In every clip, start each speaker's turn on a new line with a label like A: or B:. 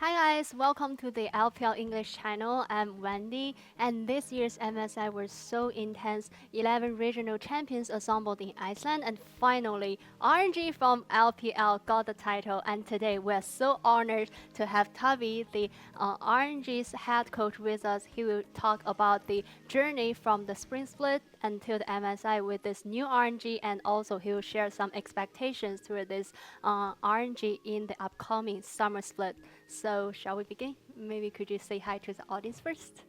A: Hi guys, welcome to the LPL English channel. I'm Wendy, and this year's MSI was so intense. 11 regional champions assembled in Iceland, and finally, RNG from LPL got the title. And today, we're so honored to have Tabe, the RNG's head coach, with us. He will talk about the journey from the spring split until the MSI with this new RNG, and also he will share some expectations toward this RNG in the upcoming summer split. So, shall we begin? Maybe could you say hi to the audience first?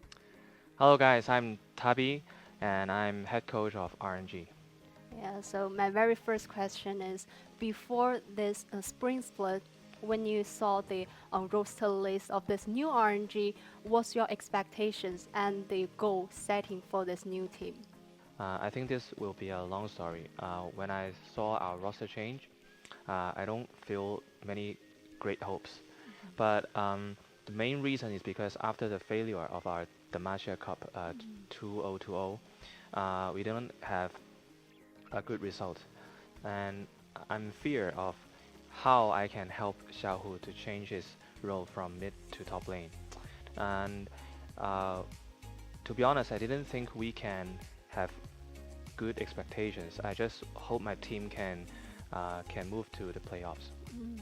B: Hello guys, I'm Tabe and I'm head coach of RNG.
A: Yeah, so my very first question is before this spring split, when you saw the roster list of this new RNG, what's your expectations and the goal setting for this new team?
B: I think this will be a long story. When I saw our roster change, I don't feel many great hopes. But the main reason is because after the failure of our Demacia Cup 2020, we didn't have a good result. And I'm fear of how I can help Xiaohu to change his role from mid to top lane. And uh, to be honest, I didn't think we can have good expectations. I just hope my team can move to the playoffs.
A: Mm.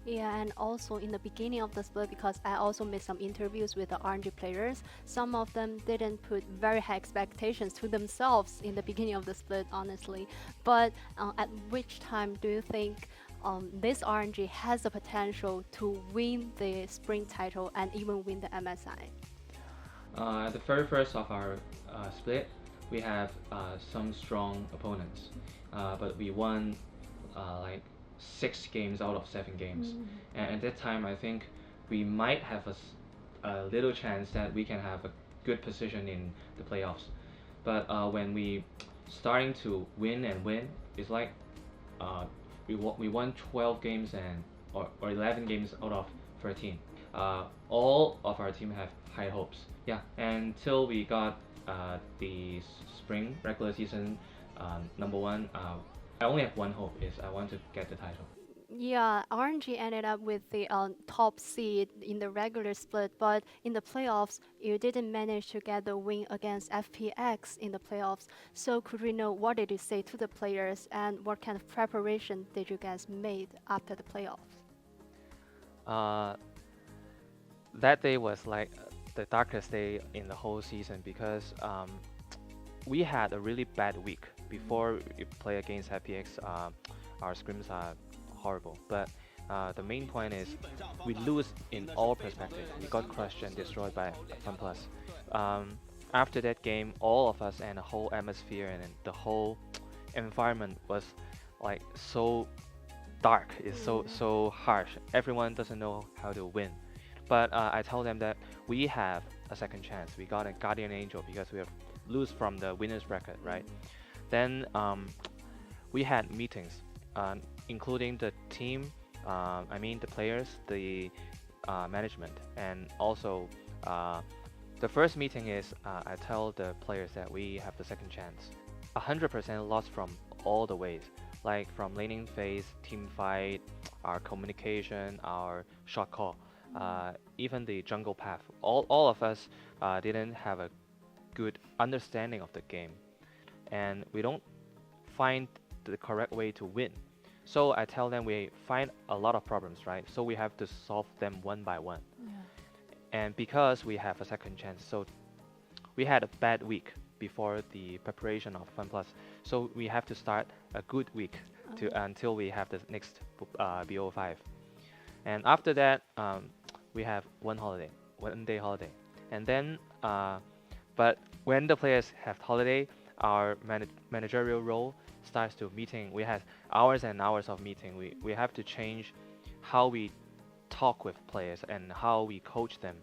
A: Yeah, and also in the beginning of the split, because I also made some interviews with the RNG players, some of them didn't put very high expectations to themselves in the beginning of the split, honestly. But at which time do you think this RNG has the potential to win the spring title and even win the MSI?
C: At the very first of our split, we have some strong opponents, but we won like 6 games out of 7 games.
A: Mm.
C: And at that time, I think we might have a little chance that we can have a good position in the playoffs. But when we starting to win and win, it's like uh, we won 12 games or 11 games out of 13. All of our team have high hopes. Yeah, until we got the spring regular season number one. I only have one hope is I want to get the title.
A: Yeah, RNG ended up with the top seed in the regular split, but in the playoffs, you didn't manage to get the win against FPX in the playoffs. So could we know what did you say to the players and what kind of preparation did you guys made after the playoffs?
B: Uh, that day was like the darkest day in the whole season because we had a really bad week before we play against FPX. Our scrims are horrible, but the main point is we lose in all perspectives. We got crushed and destroyed by FunPlus. Um, After that game, all of us and the whole atmosphere and the whole environment was like so dark. It's
A: Yeah.
B: so harsh. Everyone doesn't know how to win. But I told them that we have a second chance. We got a guardian angel because we have lose from the winners bracket, right? Then we had meetings, including the team, I mean the players, the management, and also the first meeting is I tell the players that we have the second chance. 100% lost from all the ways, like from laning phase, team fight, our communication, our shot call, even the jungle path. All of us didn't have a good understanding of the game, and we don't find the correct way to win. So I tell them we find a lot of problems, right? So we have to solve them one by one.
A: Yeah.
B: And because we have a second chance, so we had a bad week before the preparation of FunPlus. So we have to start a good week to
A: Oh.
B: until we have the next BO5. And after that, we have one day holiday. And then, but when the players have holiday, our managerial role starts to meeting. We have hours and hours of meeting. We have to change how we talk with players and how we coach them,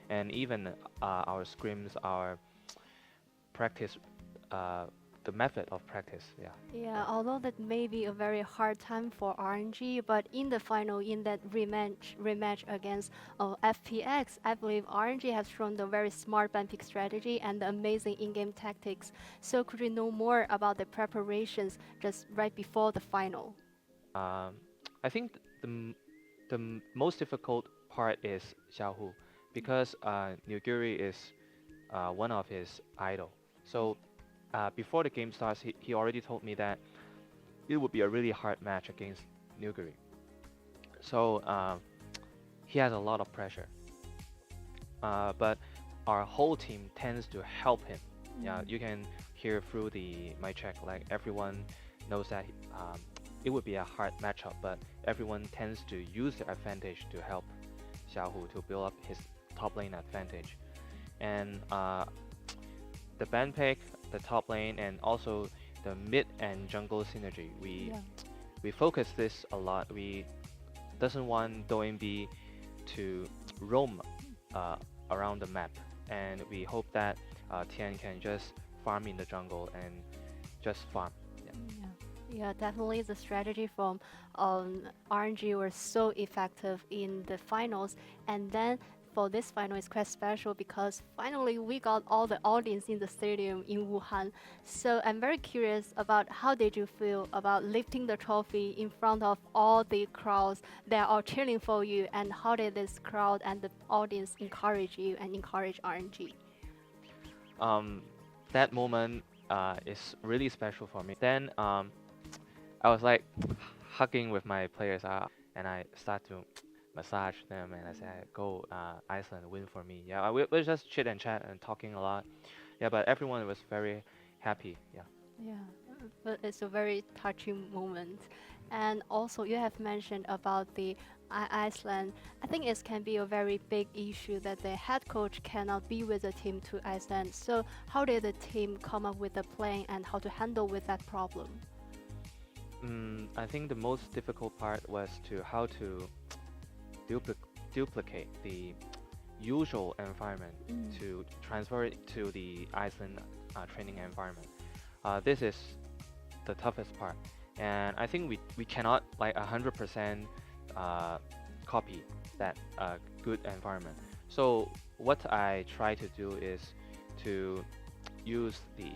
B: and even our scrims, our practice, uh, the method of practice. Yeah.
A: Yeah, although that may be a very hard time for RNG, but in the final, in that rematch against FPX, I believe RNG has shown the very smart ban pick strategy and the amazing in-game tactics. So could we know more about the preparations just right before the final?
B: Um, I think the most difficult part is Xiaohu, because Nuguri is one of his idol. So before the game starts, he already told me that it would be a really hard match against Nuguri. So he has a lot of pressure. But our whole team tends to help him. Yeah, you can hear through the my check, like everyone knows that it would be a hard matchup, but everyone tends to use their advantage to help Xiaohu to build up his top lane advantage. And the ban pick, the top lane, and also the mid and jungle synergy,
A: Yeah.
B: we focus this a lot. We doesn't want DoNB to roam uh, around the map, and we hope that Tian can just farm in the jungle and just farm. Yeah.
A: Yeah, yeah, definitely the strategy from RNG were so effective in the finals, and then for this final is quite special because finally we got all the audience in the stadium in Wuhan. So I'm very curious about how did you feel about lifting the trophy in front of all the crowds that are cheering for you, and how did this crowd and the audience encourage you and encourage RNG?
B: Um, that moment is really special for me. Then I was like hugging with my players, and I start to massage them, and I said, "Go, Iceland, win for me." Yeah, we just chit and chat and talking a lot. Yeah, but everyone was very happy. Yeah.
A: Yeah, but it's a very touching moment. And also, you have mentioned about the Iceland. I think it can be a very big issue that the head coach cannot be with the team to Iceland. So, how did the team come up with a plan and how to handle with that problem?
B: I think the most difficult part was to how to dupli duplicate the usual environment to transfer it to the Iceland training environment. This is the toughest part, and I think we cannot like 100% copy that good environment. So what I try to do is to use the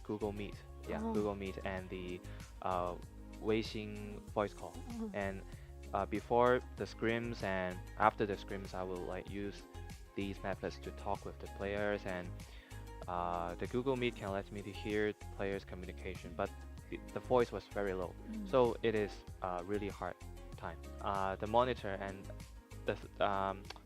B: Google Meet, yeah,
A: Oh.
B: Google Meet and the uh, Weixin voice call,
A: Oh.
B: and before the scrims and after the scrims, I will like use these methods to talk with the players, and the Google Meet can let me to hear the players' communication, but the voice was very low, so it is a really hard time. The monitor and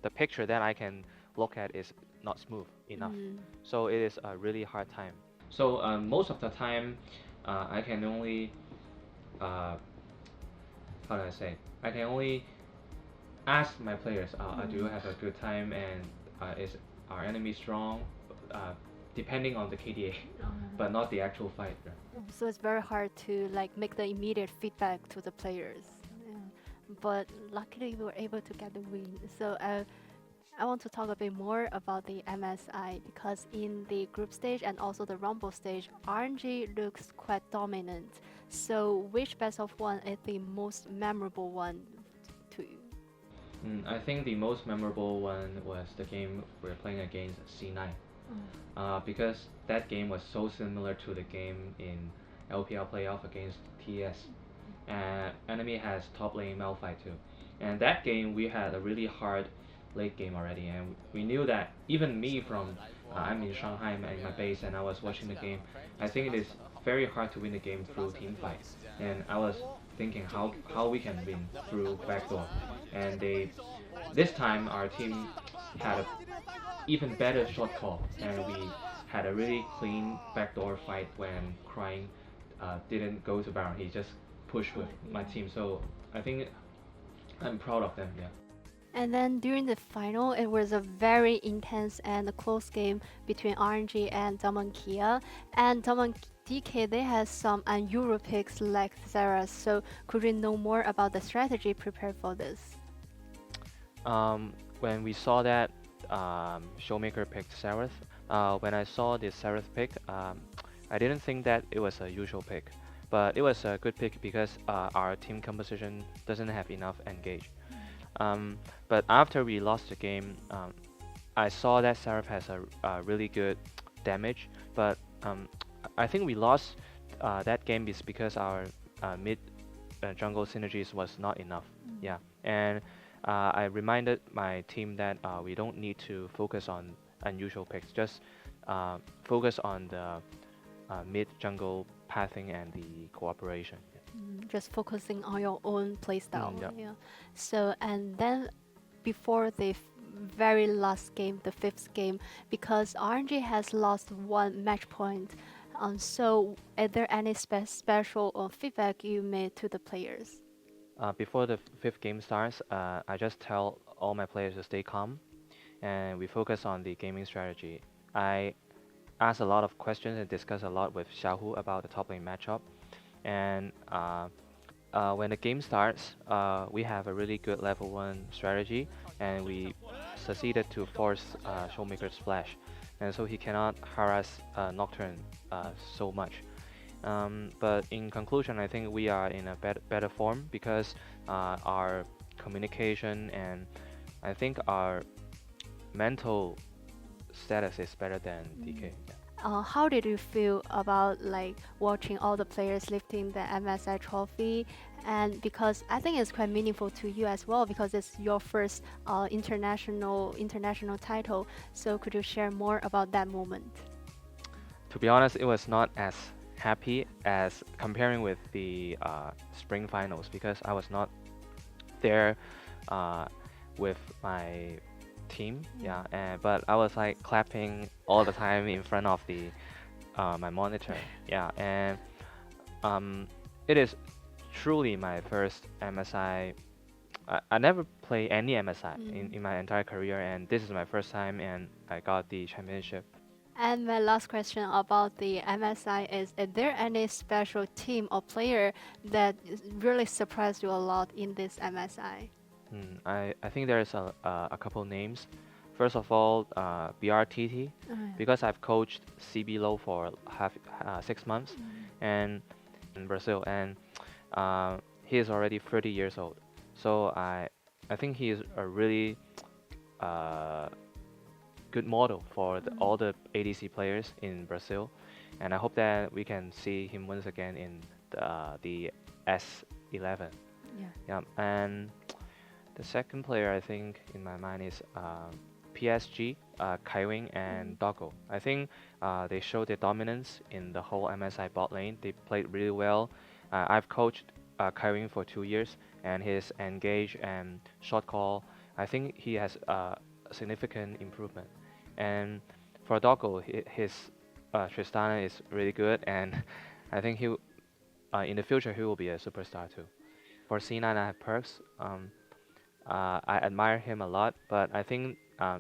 B: the picture that I can look at is not smooth enough, so it is a really hard time.
C: So most of the time, I can only uh, how do I say? I can only ask my players, do you have a good time, and is our enemy strong? Depending on the KDA, but not the actual fight.
A: So it's very hard to like make the immediate feedback to the players. Yeah. But luckily we were able to get the win. So I want to talk a bit more about the MSI because in the group stage and also the Rumble stage, RNG looks quite dominant. So which best of one is the most memorable one to you?
C: I think the most memorable one was the game we're playing against C9. Because that game was so similar to the game in LPL playoff against TS. And enemy has top lane Malphite too. And that game we had a really hard late game already, and we knew that even me from I'm in Shanghai in my base and I was watching the game. I think it is very hard to win the game through team fight, and I was thinking how we can win through backdoor. And this time our team had a even better short call, and we had a really clean backdoor fight when Crying didn't go to Baron. He just pushed with my team. So I think I'm proud of them. Yeah.
A: And then during the final, it was a very intense and a close game between RNG and Damon Kia. And Damon DK, they had some Euro picks like Sarah. So could we know more about the strategy prepared for this?
B: When we saw that Showmaker picked Sareth, when I saw the Sareth pick, I didn't think that it was a usual pick, but it was a good pick because our team composition doesn't have enough engage. But after we lost the game, I saw that Sareth has a really good damage, but I think we lost that game is because our mid jungle synergies was not enough. Yeah, and I reminded my team that we don't need to focus on unusual picks, just focus on the mid jungle pathing and the cooperation.
A: Just focusing on your own play style.
B: Yeah.
A: Yeah. So and then before the very last game, the fifth game, because RNG has lost one match point. So, is there any special feedback you made to the players?
B: Before the fifth game starts, I just tell all my players to stay calm and we focus on the gaming strategy. I ask a lot of questions and discuss a lot with Xiaohu about the top lane matchup. And when the game starts, we have a really good level 1 strategy and we succeeded to force Showmaker's flash. And so he cannot harass Nocturne so much. But in conclusion, I think we are in a better form because our communication and I think our mental status is better than DK. Yeah.
A: How did you feel about like watching all the players lifting the MSI trophy? And because I think it's quite meaningful to you as well because it's your first international title. So could you share more about that moment?
B: To be honest, it was not as happy as comparing with the spring finals because I was not there uh, with my team. Yeah, but I was like clapping all the time in front of the my monitor. Yeah, and it is truly my first MSI. I never play any MSI in my entire career, and this is my first time, and I got the championship.
A: And my last question about the MSI is there any special team or player that really surprised you a lot in this MSI?
B: I think there's a couple names. First of all, BRTT, because I've coached CB Low for 6 months, and in Brazil, and he is already 30 years old. So I think he is a really good model for all the ADC players in Brazil, and I hope that we can see him once again in the S11. Yeah, and the second player I think in my mind is PSG, Kaiwing and Doggo. I think they showed their dominance in the whole MSI bot lane. They played really well. I've coached Kaiwing for 2 years, and his engage and shot call, I think he has a significant improvement. And for Doggo, his Tristana is really good, and I think in the future he will be a superstar too. For C9, I have Perks. I admire him a lot, but I think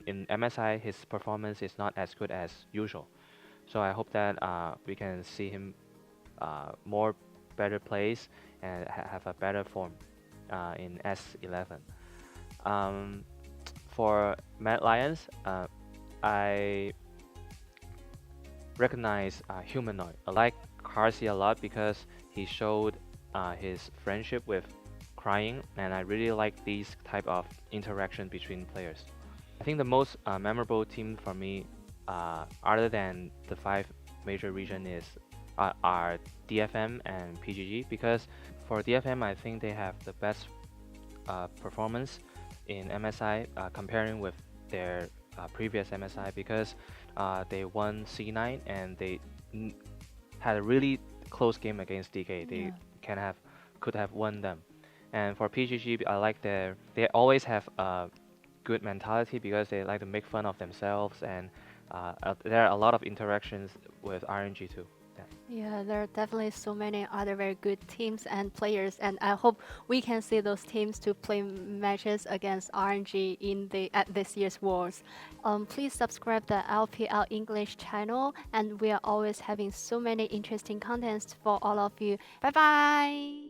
B: in MSI his performance is not as good as usual. So I hope that we can see him more better plays and have a better form in S11. For Mad Lions, I recognize Humanoid. I like Carsey a lot because he showed his friendship with Crying, and I really like these type of interaction between players. I think the most memorable team for me, other than the 5 major region, are DFM and PGG because for DFM I think they have the best performance in MSI comparing with their previous MSI because they won C9 and they had a really close game against DK. They could have won them. And for PGG, I like they always have a good mentality because they like to make fun of themselves, and there are a lot of interactions with RNG too.
A: Yeah, there are definitely so many other very good teams and players, and I hope we can see those teams to play matches against RNG at this year's Worlds. Please subscribe the LPL English channel, and we are always having so many interesting contents for all of you. Bye bye.